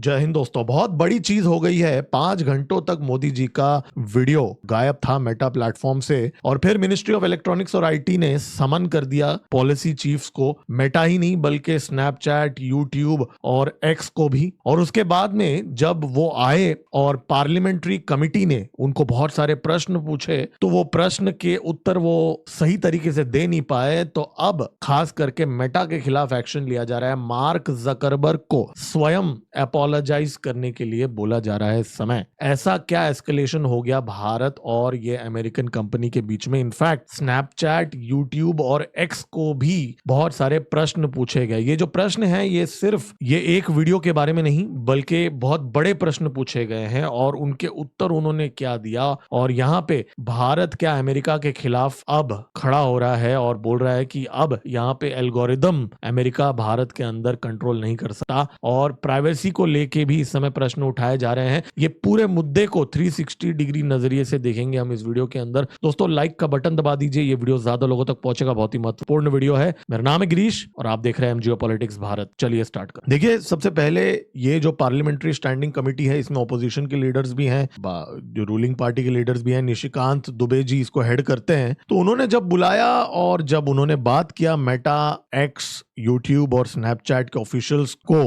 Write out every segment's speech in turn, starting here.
जय हिंद दोस्तों। बहुत बड़ी चीज हो गई है। 5 घंटों तक मोदी जी का वीडियो गायब था मेटा प्लेटफॉर्म से और फिर मिनिस्ट्री ऑफ इलेक्ट्रॉनिक्स और आईटी ने समन कर दिया पॉलिसी चीफ्स को। मेटा ही नहीं बल्कि स्नैपचैट, यूट्यूब और एक्स को भी। और उसके बाद में जब वो आए और पार्लियामेंट्री कमिटी ने उनको बहुत सारे प्रश्न पूछे तो वो प्रश्न के उत्तर वो सही तरीके से दे नहीं पाए। तो अब खास करके मेटा के खिलाफ एक्शन लिया जा रहा है। मार्क जकरबर्ग को स्वयं अपोलोजाइज करने के लिए बोला जा रहा है समय। ऐसा क्या एस्केलेशन हो गया भारत और ये अमेरिकन कंपनी के बीच में? इनफैक्ट स्नैपचैट, यूट्यूब और एक्स को भी बहुत सारे प्रश्न पूछे गए। ये जो प्रश्न है ये सिर्फ ये एक वीडियो के बारे में नहीं बल्कि बहुत बड़े प्रश्न पूछे गए हैं और उनके उत्तर उन्होंने क्या दिया। और यहाँ पे भारत क्या अमेरिका के खिलाफ अब खड़ा हो रहा है और बोल रहा है कि अब यहाँ पे एल्गोरिदम अमेरिका भारत के अंदर कंट्रोल नहीं कर सकता। और प्राइवेसी को लेके भी इस समय प्रश्न उठाए जा रहे हैं। ये पूरे मुद्दे को 360 डिग्री नजरिए से देखेंगे हम इस वीडियो के अंदर। दोस्तों लाइक का बटन दबा दीजिए, ये वीडियो ज्यादा लोगों तक पहुंचेगा। बहुत ही महत्वपूर्ण वीडियो है। मेरा नाम है गिरीश और आप देख रहे हैं जियोपॉलिटिक्स भारत। चलिए स्टार्ट कर। देखिए, सबसे पहले ये जो पार्लियामेंट्री स्टैंडिंग कमेटी है इसमें ऑपोजिशन के लीडर्स भी हैं, जो रूलिंग पार्टी के लीडर्स भी हैं। निशिकांत दुबे जी इसको हेड करते हैं। तो उन्होंने जब बुलाया और जब उन्होंने बात किया मेटा, एक्स, यूट्यूब और स्नैपचैट के ऑफिशियल्स को,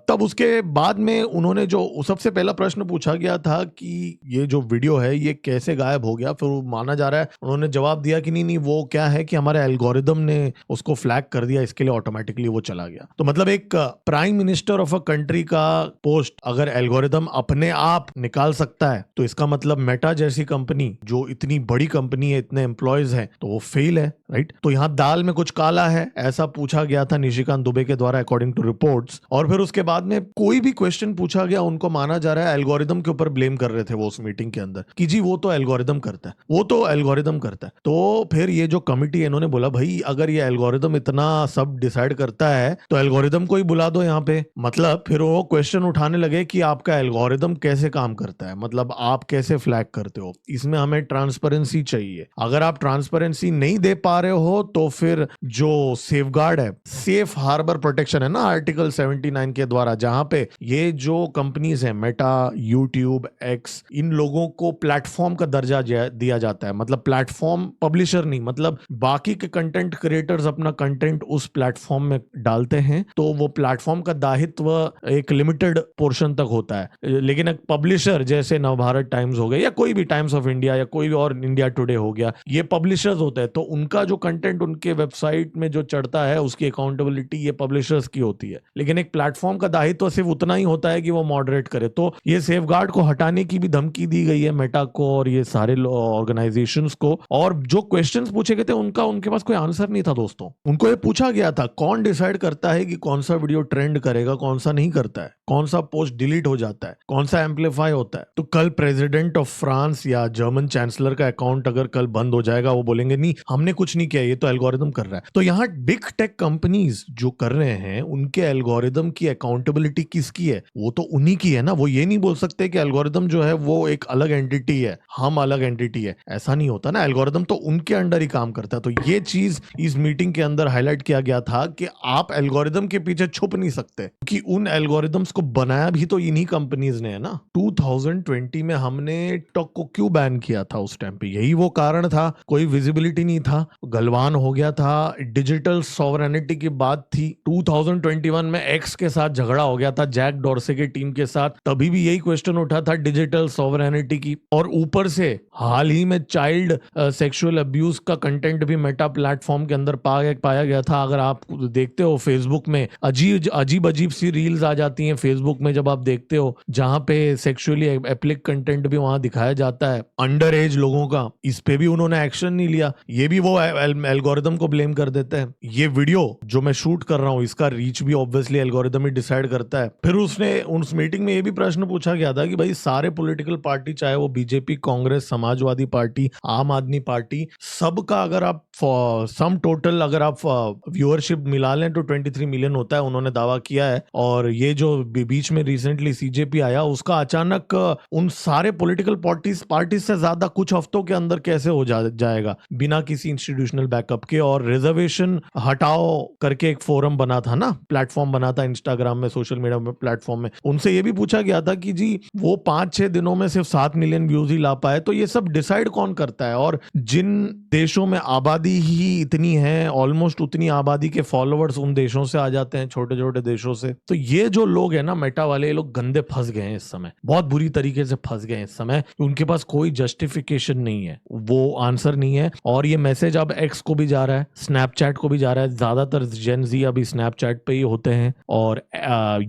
तब उसके बाद में उन्होंने जो सबसे पहला प्रश्न पूछा गया था कि ये जो वीडियो है ये कैसे गायब हो गया। फिर माना जा रहा है उन्होंने जवाब दिया कि नहीं वो क्या है कि हमारे एल्गोरिदम ने उसको फ्लैग कर दिया, इसके लिए ऑटोमेटिकली वो चला गया। तो मतलब एक prime minister of a country का पोस्ट अगर एल्गोरिदम अपने आप निकाल सकता है तो इसका मतलब मेटा जैसी कंपनी जो इतनी बड़ी कंपनी है, इतने एम्प्लॉयज हैं, तो वो फेल है, राइट? तो यहाँ दाल में कुछ काला है, ऐसा पूछा गया था निशिकांत दुबे के द्वारा अकॉर्डिंग टू रिपोर्ट्स। और फिर उसके बाद में कोई भी क्वेश्चन पूछा गया उनको माना जा रहा है एल्गोरिदम के ऊपर ब्लेम कर रहे थे वो उस मीटिंग के अंदर कि जी वो तो एल्गोरिदम करता है, वो तो एल्गोरिदम करता है। तो फिर ये जो कमिटी है इन्होंने बोला भाई अगर ये एल्गोरिदम इतना सब डिसाइड करता है तो एल्गोरिदम को ही बुला दो यहाँ पे। मतलब फिर वो क्वेश्चन उठाने लगे कि आपका एल्गोरिदम कैसे काम करता है, मतलब आप कैसे फ्लैग करते हो, इसमें हमें ट्रांसपेरेंसी चाहिए। अगर आप ट्रांसपेरेंसी नहीं दे पा रहे हो तो फिर जो सेफगार्ड है, सेफ हार्बर प्रोटेक्शन है ना आर्टिकल 79 के द्वारा, जहां पे ये जो कंपनीज है मेटा, यूट्यूब, एक्स, इन लोगों को प्लेटफॉर्म का दर्जा दिया जाता है। मतलब प्लेटफॉर्म पब्लिशर नहीं, मतलब बाकी के कंटेंट क्रिएटर्स अपना कंटेंट उस प्लेटफॉर्म में डालते हैं तो वो प्लेटफॉर्म का दायित्व एक लिमिटेड पोर्शन तक होता है। लेकिन एक पब्लिशर जैसे नवभारत टाइम्स हो गया या कोई भी टाइम्स ऑफ इंडिया या कोई भी और इंडिया टुडे हो गया, ये पब्लिशर्स होते हैं तो उनका जो कंटेंट उनके वेबसाइट में जो चढ़ता है उसकी अकाउंटेबिलिटी ये पब्लिशर्स की होती है। लेकिन एक प्लेटफॉर्म का दायित्व सिर्फ उतना ही होता है कि वो मॉडरेट करे। तो ये सेफगार्ड को हटाने की भी धमकी दी गई है मेटा को और ये सारे ऑर्गेनाइजेशंस को। और जो क्वेश्चंस पूछे गए थे उनके पास कोई आंसर नहीं था दोस्तों। उनको ये पूछा गया था कौन डिसाइड करता है कि कौन सा वीडियो ट्रेंड करेगा, कौन सा नहीं करता है, कौन सा पोस्ट डिलीट हो जाता है, कौन सा एम्पलीफाई होता है। तो कल प्रेसिडेंट ऑफ फ्रांस या जर्मन चांसलर का अकाउंट अगर कल बंद हो जाएगा वो बोलेंगे नहीं हमने कुछ नहीं किया, ये तो एल्गोरिदम कर रहा है। तो यहाँ बिग टेक कंपनीज जो कर रहे हैं उनके एल्गोरिदम की अकाउंटेबिलिटी किसकी है? वो तो उन्हीं की है ना। वो ये नहीं बोल सकते कि एल्गोरिदम जो है वो एक अलग एंटिटी है, हम अलग एंटिटी है। ऐसा नहीं होता ना, एल्गोरिदम तो उनके अंडर ही काम करता है। तो ये चीज इस मीटिंग के अंदर हाईलाइट किया गया था कि आप एल्गोरिदम के पीछे छुप नहीं सकते कि उन एल्गोरिदम्स को बनाया भी तो इन्हीं कंपनीज ने है ना। 2020 में हमने टिकटॉक को क्यों बैन किया था उस टाइम पे? यही वो कारण था, कोई विजिबिलिटी नहीं था, गलवान हो गया था, डिजिटल सॉवरेनिटी की बात थी। 2021 में एक्स के साथ झगड़ा हो गया था जैक डॉर्से की टीम के साथ, तभी भी यही क्वेश्चन उठा था डिजिटल सॉवरेनिटी की। और ऊपर से हाल ही में चाइल्ड सेक्सुअल अब्यूज का कंटेंट भी मेटा प्लेटफॉर्म के अंदर पाया गया था। अगर आप देखते हो फेसबुक में अजीब अजीब सी रील्स आ जाती हैं फेसबुक में जब आप देखते हो, जहां पे सेक्सुअली एप्लिक कंटेंट भी वहां दिखाया जाता है अंडर एज लोगों का। इस पे भी उन्होंने एक्शन नहीं लिया। ये भी वो एल्गोरिदम को ब्लेम कर देते हैं। ये वीडियो जो मैं शूट कर रहा हूं इसका रीच भी ऑब्वियसली एल्गोरिदम ही डिसाइड करता है। फिर उस मीटिंग में ये भी प्रश्न पूछा गया था कि भाई सारे पॉलिटिकल पार्टी, चाहे वो बीजेपी, कांग्रेस, समाजवादी पार्टी, आम आदमी पार्टी, सबका अगर आप सम टोटल अगर आप व्यूअरशिप मिला लें तो 23 मिलियन होता है, उन्होंने दावा किया है। और ये जो बीच में रिसेंटली सीजेपी आया उसका अचानक उन सारे पॉलिटिकल पार्टीज से ज्यादा कुछ हफ्तों के अंदर कैसे हो जाएगा बिना किसी इंस्टीट्यूशनल बैकअप के। और रिजर्वेशन हटाओ करके एक फोरम बना था ना, प्लेटफॉर्म बना था इंस्टाग्राम में, सोशल मीडिया में प्लेटफॉर्म में, उनसे ये भी पूछा गया था कि जी वो 5-6 दिनों में सिर्फ 7 मिलियन व्यूज ही ला पाए, तो ये सब डिसाइड कौन करता है? और जिन देशों में आबादी ही इतनी है, ऑलमोस्ट उतनी आबादी के फॉलोअर्स उन देशों से आ जाते हैं, छोटे छोटे देशों से। तो ये जो लोग हैं ना मेटा वाले, ये लोग गंदे फंस गए हैं इस समय, बहुत बुरी तरीके से फंस गए हैं इस समय। उनके पास कोई जस्टिफिकेशन नहीं है, वो आंसर नहीं है। और ये मैसेज अब एक्स को भी जा रहा है, स्नैपचैट को भी जा रहा है। ज्यादातर जेन जी अभी स्नैपचैट पे ही होते हैं, और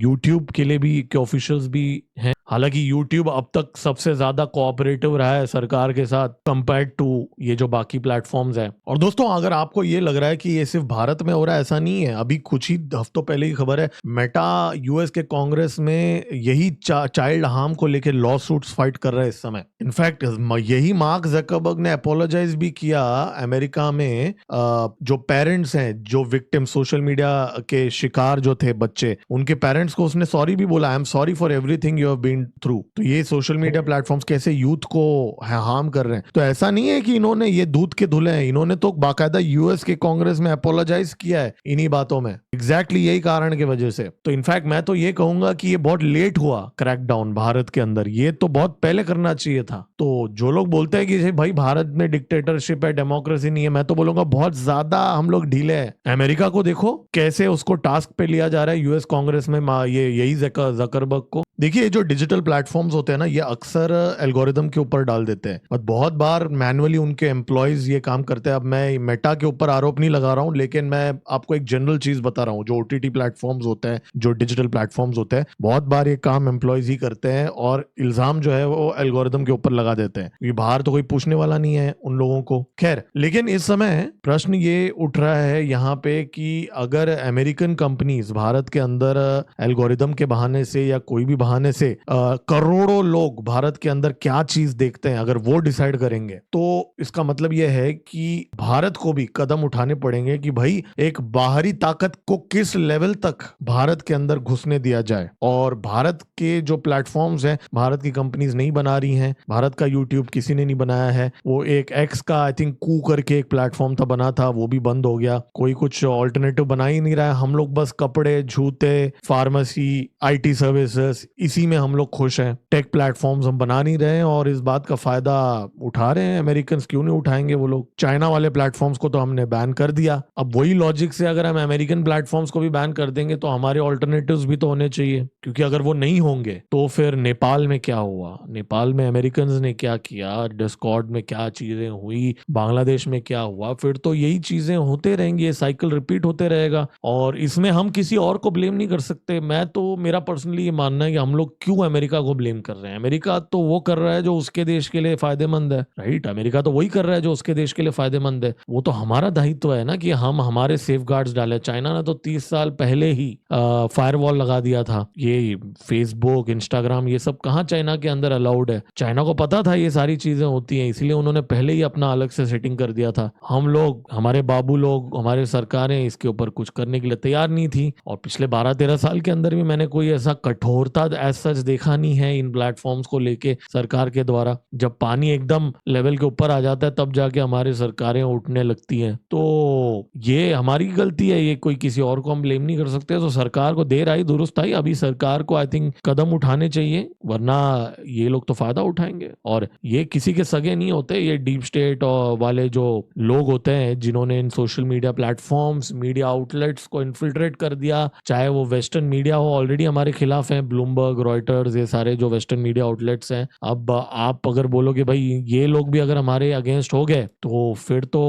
यूट्यूब के लिए भी के ऑफिशियल्स भी हैं। हालांकि यूट्यूब अब तक सबसे ज्यादा कोऑपरेटिव रहा है सरकार के साथ कंपेयर्ड टू ये जो बाकी प्लेटफॉर्म्स हैं। और दोस्तों, अगर आपको ये लग रहा है कि ये सिर्फ भारत में हो रहा है, ऐसा नहीं है। अभी कुछ ही हफ्तों पहले की खबर है, मेटा यूएस के कांग्रेस में यही चाइल्ड हार्म को लेकर लॉ सूट्स फाइट कर रहे हैं इस समय। इनफैक्ट यही मार्क जकरबर्ग ने अपोलोजाइज भी किया अमेरिका में। जो पेरेंट्स हैं, जो विक्टिम, सोशल मीडिया के शिकार जो थे बच्चे, उनके पेरेंट्स को उसने सॉरी भी बोला, I am sorry for everything you have been through. तो ये सोशल मीडिया प्लेटफॉर्म्स कैसे यूथ को हार्म कर रहे हैं। तो ऐसा नहीं है कि इन्होंने ये दूध के धुले हैं, इन्होंने तो बाकायदा यूएस के कांग्रेस में अपोलोजाइज किया है इन्हीं बातों में, एग्जैक्टली यही कारण की वजह से। तो इनफैक्ट मैं तो ये कहूंगा कि ये बहुत लेट हुआ क्रैकडाउन भारत के अंदर, ये तो बहुत पहले करना चाहिए था। तो जो लोग बोलते हैं कि भाई भारत में डिक्टेटरशिप है, डेमोक्रेसी नहीं है, मैं तो बोलूंगा बहुत ज्यादा हम लोग ढीले हैं। अमेरिका को देखो कैसे उसको टास्क पे लिया जा रहा है यूएस कांग्रेस में, ये यही जकरबर्ग को। देखिए, जो डिजिटल प्लेटफॉर्म्स होते हैं ना, ये अक्सर एल्गोरिदम के ऊपर डाल देते हैं, और बहुत बार मैनुअली उनके एम्प्लॉयज ये काम करते हैं। अब मैं मेटा के ऊपर आरोप नहीं लगा रहा हूं, लेकिन मैं आपको एक जनरल चीज बता रहा हूं। जो ओटीटी प्लेटफॉर्म्स होते हैं, जो डिजिटल प्लेटफॉर्म्स होते हैं, बहुत बार ये काम एम्प्लॉयज ही करते हैं, और इल्जाम जो है वो एल्गोरिदम के ऊपर लगा देते हैं, क्योंकि बाहर तो कोई पूछने वाला नहीं है उन लोगों को। खैर, लेकिन इस समय प्रश्न ये उठ रहा है यहाँ पे कि अगर अमेरिकन कंपनीज भारत के अंदर एल्गोरिदम के बहाने से या कोई भी बहाने से करोड़ों लोग भारत के अंदर क्या चीज देखते हैं, अगर वो डिसाइड करेंगे, तो इसका मतलब यह है कि भारत को भी कदम उठाने पड़ेंगे कि भाई एक बाहरी ताकत को किस लेवल तक भारत के अंदर घुसने दिया जाए। और भारत के जो प्लेटफॉर्म्स हैं, भारत की कंपनीज नहीं बना रही हैं। भारत का यूट्यूब किसी ने नहीं बनाया है। वो एक एक्स का आई थिंक कू करके एक प्लेटफॉर्म था, बना था, वो भी बंद हो गया। कोई कुछ ऑल्टरनेटिव बना ही नहीं रहा है। हम लोग बस कपड़े, जूते, फार्मेसी, आईटी सर्विसेज, इसी में हम लोग खुश हैं। टेक प्लेटफॉर्म्स हम बना नहीं रहे हैं, और इस बात का फायदा उठा रहे हैं अमेरिकन। क्यों नहीं उठाएंगे वो लोग? चाइना वाले प्लेटफॉर्म्स को तो हमने बैन कर दिया। अब वही लॉजिक से अगर हम अमेरिकन प्लेटफॉर्म्स को भी बैन कर देंगे, तो हमारे ऑल्टरनेटिव्स भी तो होने चाहिए, क्योंकि अगर वो नहीं होंगे तो फिर नेपाल में क्या हुआ, नेपाल में अमेरिकन ने क्या किया, डिस्कॉर्ड में क्या चीजें हुई, बांग्लादेश में क्या हुआ, फिर तो यही चीजें होते रहेंगी, ये साइकिल रिपीट होते रहेगा। और इसमें हम किसी और को ब्लेम नहीं कर सकते। मैं तो, मेरा पर्सनली ये मानना है कि हम लोग क्यों अमेरिका को ब्लेम कर रहे हैं। अमेरिका तो वो कर रहा है जो उसके देश के लिए फायदेमंद है, राइट? अमेरिका तो वही कर रहा है जो उसके देश के लिए फायदेमंद है। वो तो हमारा दायित्व है ना कि हम हमारे सेफ गार्ड्स डालें। चाइना ने तो 30 साल पहले ही फायरवॉल लगा दिया था। ये फेसबुक, इंस्टाग्राम, ये सब कहाँ चाइना के अंदर अलाउड है? चाइना को पता था ये सारी चीजें होती हैं, इसलिए उन्होंने पहले ही अपना अलग से सेटिंग कर दिया था। हम लोग, हमारे बाबू लोग, हमारे सरकारें इसके ऊपर कुछ करने के लिए तैयार नहीं थी। और पिछले 12-13 साल के अंदर भी मैंने कोई ऐसा कठोरता एज सच देखा नहीं है इन प्लेटफॉर्म्स को लेके सरकार के द्वारा। जब पानी एकदम लेवल के ऊपर आ जाता है, तब जाके हमारी सरकारें उठने लगती हैं। तो ये हमारी गलती है, ये कोई किसी और को हम ब्लेम नहीं कर सकते। तो सरकार को देर आई दुरुस्त आई। अभी सरकार को आई थिंक कदम उठाने चाहिए, वरना ये लोग तो फायदा उठाएंगे। और ये किसी के सगे नहीं होते, ये डीप स्टेट और वाले जो लोग होते हैं, जिन्होंने इन social media platforms, media outlets को इन्फिल्ट्रेट कर दिया। चाहे वो वेस्टर्न मीडिया हो, ऑलरेडी हमारे खिलाफ है, ब्लूमबर्ग, रॉयटर्स, ये सारे जो वेस्टर्न मीडिया आउटलेट्स हैं। अब आप अगर बोलोगे भाई ये लोग भी अगर हमारे अगेंस्ट हो गए, तो फिर तो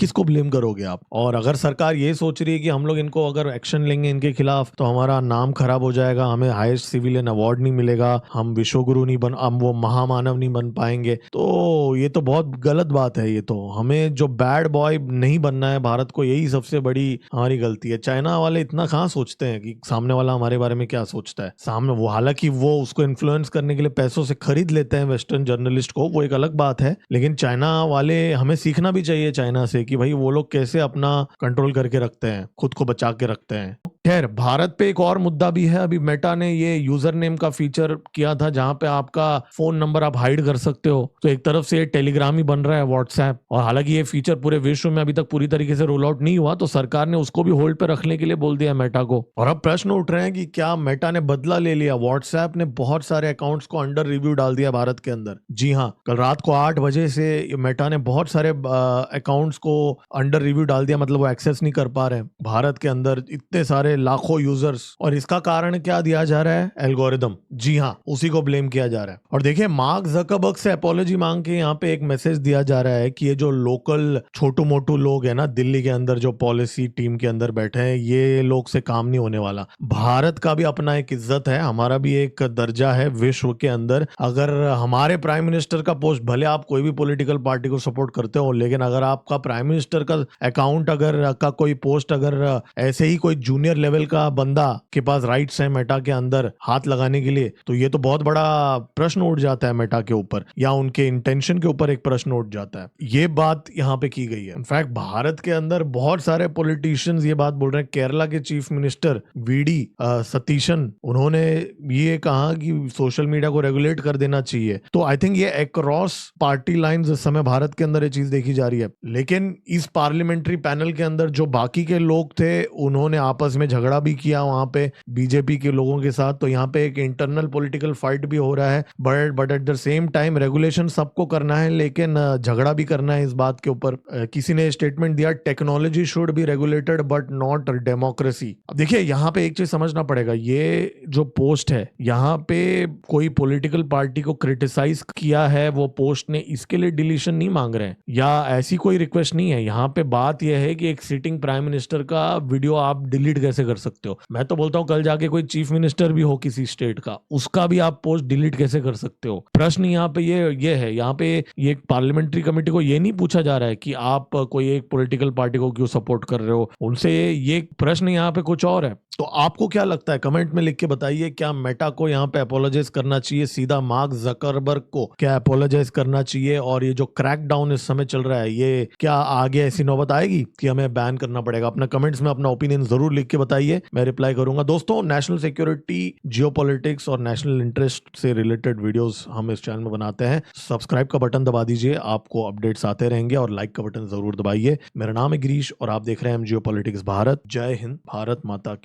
किसको ब्लेम करोगे आप? और अगर सरकार ये सोच रही है कि हम लोग इनको अगर एक्शन लेंगे इनके खिलाफ, तो हमारा नाम खराब हो जाएगा, हमें हाईएस्ट सिविलियन अवार्ड नहीं मिलेगा, हम विश्वगुरु नहीं बन, हम वो महामानव नहीं बन पाएंगे, तो ये तो बहुत गलत बात है। ये तो हमें जो बैड बॉय नहीं बनना है भारत को, यही सबसे बड़ी हमारी गलती है। चाइना वाले इतना कहाँ सोचते हैं कि सामने वाला हमारे बारे में क्या सोचता है। सामने वो, हालांकि वो उसको इन्फ्लुएंस करने के लिए पैसों से खरीद लेते हैं वेस्टर्न जर्नलिस्ट को, वो एक अलग बात है। लेकिन चाइना वाले, हमें सीखना भी चाहिए चाइना से कि भाई वो लोग कैसे अपना कंट्रोल करके रखते हैं, खुद को बचा के रखते हैं। खैर, भारत पे एक और मुद्दा भी है। अभी मेटा ने ये यूजर नेम का फीचर किया था जहां पे आपका फोन नंबर आप हाइड कर सकते हो। तो एक तरफ से ये टेलीग्राम ही बन रहा है, व्हाट्सएप, और हालांकि ये फीचर पूरे विश्व में अभी तक पूरी तरीके से रोल आउट नहीं हुआ, तो सरकार ने उसको भी होल्ड पे रखने के लिए बोल दिया मेटा को। और अब प्रश्न उठ रहे हैं कि क्या मेटा ने बदला ले लिया? व्हाट्सएप ने बहुत सारे अकाउंट्स को अंडर रिव्यू डाल दिया भारत के अंदर। जी हाँ, कल रात को 8 बजे से मेटा ने बहुत सारे अकाउंट्स को अंडर रिव्यू डाल दिया, मतलब वो एक्सेस नहीं कर पा रहे हैं भारत के अंदर, इतने सारे लाखों यूजर्स। और इसका कारण क्या दिया जा रहा है? एल्गोरिदम। जी हाँ, उसी को ब्लेम किया जा रहा है। और देखिए, मार्क जकरबर्ग से अपॉलॉजी मांग के यहाँ पे एक मैसेज दिया जा रहा है कि ये जो लोकल छोटू मोटू लोग हैं ना दिल्ली के अंदर, जो पॉलिसी टीम के अंदर बैठे हैं, ये लोग से काम नहीं होने वाला। भारत का भी अपना एक इज्जत है, हमारा भी एक दर्जा है विश्व के अंदर। अगर हमारे प्राइम मिनिस्टर का पोस्ट, भले आप कोई भी पॉलिटिकल पार्टी को सपोर्ट करते हो, लेकिन अगर आपका प्राइम मिनिस्टर का अकाउंट, अगर का कोई पोस्ट, अगर ऐसे ही कोई जूनियर लेवल का बंदा के पास राइट्स है मेटा के अंदर हाथ लगाने के लिए, तो ये तो बहुत बड़ा प्रश्न उठ जाता है मेटा के ऊपर, या उनके इंटेंशन के ऊपर एक प्रश्न उठ जाता है। ये बात यहाँ पे की गई है। इनफैक्ट भारत के अंदर बहुत सारे पॉलिटिशियंस ये बात बोल रहे हैं। केरला के चीफ मिनिस्टर वीडी सतीशन, उन्होंने ये कहा कि सोशल मीडिया को रेगुलेट कर देना चाहिए। तो आई थिंक ये अक्रॉस पार्टी लाइंस इस समय भारत के अंदर ये चीज देखी जा रही है। लेकिन इस पार्लियामेंट्री पैनल के अंदर जो बाकी के लोग थे, उन्होंने आपस में झगड़ा भी किया वहां पे बीजेपी के लोगों के साथ। तो यहाँ पे एक इंटरनल पॉलिटिकल फाइट भी हो रहा है। But at the same time regulation सबको करना है, लेकिन झगड़ा भी करना है इस बात के ऊपर। किसी ने स्टेटमेंट दिया, technology should be regulated but not democracy. अब देखिए, यहाँ पे एक चीज समझना पड़ेगा, ये जो पोस्ट है, यहाँ पे कोई पॉलिटिकल पार्टी को क्रिटिसाइज किया है वो पोस्ट ने, इसके लिए डिलीशन नहीं मांग रहे हैं या ऐसी कोई रिक्वेस्ट नहीं है। यहाँ पे बात यह है कि एक सिटिंग प्राइम मिनिस्टर का वीडियो आप डिलीट कैसे कर सकते हो। मैं तो बोलता हूँ कल जाके कोई चीफ मिनिस्टर भी हो किसी स्टेट का, उसका भी आप पोस्ट डिलीट कैसे कर सकते हो। प्रश्न यहाँ पे ये है, यहाँ पे ये पार्लियामेंट्री कमेटी को ये नहीं पूछा जा रहा है कि आप कोई एक पॉलिटिकल पार्टी को क्यों सपोर्ट कर रहे हो, उनसे ये प्रश्न यहाँ पे कुछ और है। तो आपको क्या लगता है? कमेंट में लिख के बताइए, क्या मेटा को यहाँ पे अपोलोजाइज करना चाहिए सीधा मार्क जकरबर्ग को? क्या अपोलोजाइज करना चाहिए? और ये जो क्रैकडाउन इस समय चल रहा है, ये क्या आगे ऐसी नौबत आएगी कि हमें बैन करना पड़ेगा? अपना कमेंट्स में अपना ओपिनियन जरूर लिख के बताइए, मैं रिप्लाई करूंगा। दोस्तों, नेशनल सिक्योरिटी, जियोपॉलिटिक्स और नेशनल इंटरेस्ट से रिलेटेड वीडियोस हम इस चैनल में बनाते हैं। सब्सक्राइब का बटन दबा दीजिए, आपको अपडेट्स आते रहेंगे, और लाइक का बटन जरूर दबाइए। मेरा नाम है गिरीश और आप देख रहे हैं जियोपॉलिटिक्स भारत। जय हिंद, भारत माता की।